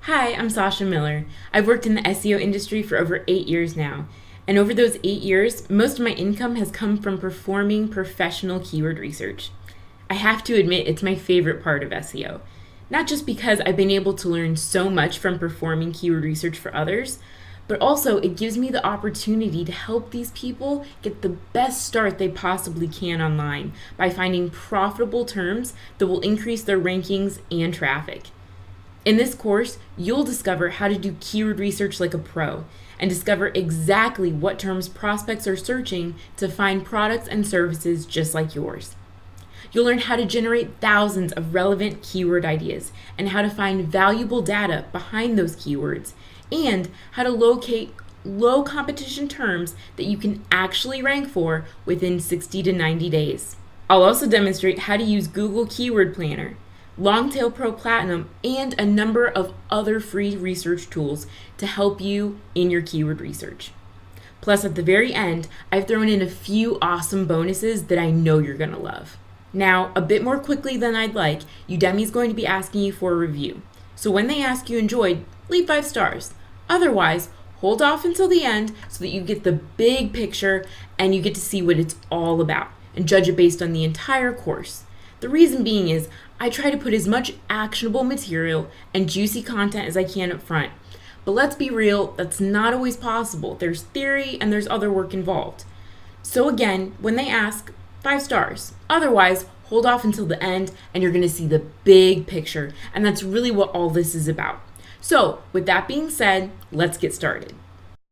Hi, I'm Sasha Miller. I've worked in the SEO industry for over 8 years now. And over those 8 years, most of my income has come from performing professional keyword research. I have to admit, it's my favorite part of SEO. Not just because I've been able to learn so much from performing keyword research for others, but also it gives me the opportunity to help these people get the best start they possibly can online by finding profitable terms that will increase their rankings and traffic. In this course, you'll discover how to do keyword research like a pro and discover exactly what terms prospects are searching to find products and services just like yours. You'll learn how to generate thousands of relevant keyword ideas and how to find valuable data behind those keywords and how to locate low competition terms that you can actually rank for within 60 to 90 days. I'll also demonstrate how to use Google Keyword Planner, Longtail Pro Platinum, and a number of other free research tools to help you in your keyword research. Plus, at the very end, I've thrown in a few awesome bonuses that I know you're going to love. Now, a bit more quickly than I'd like, Udemy is going to be asking you for a review. So when they ask you enjoyed, leave 5 stars. Otherwise, hold off until the end so that you get the big picture and you get to see what it's all about and judge it based on the entire course. The reason being is I try to put as much actionable material and juicy content as I can up front. But let's be real, that's not always possible. There's theory and there's other work involved. So again, when they ask, 5 stars. Otherwise, hold off until the end and you're going to see the big picture. And that's really what all this is about. So with that being said, let's get started.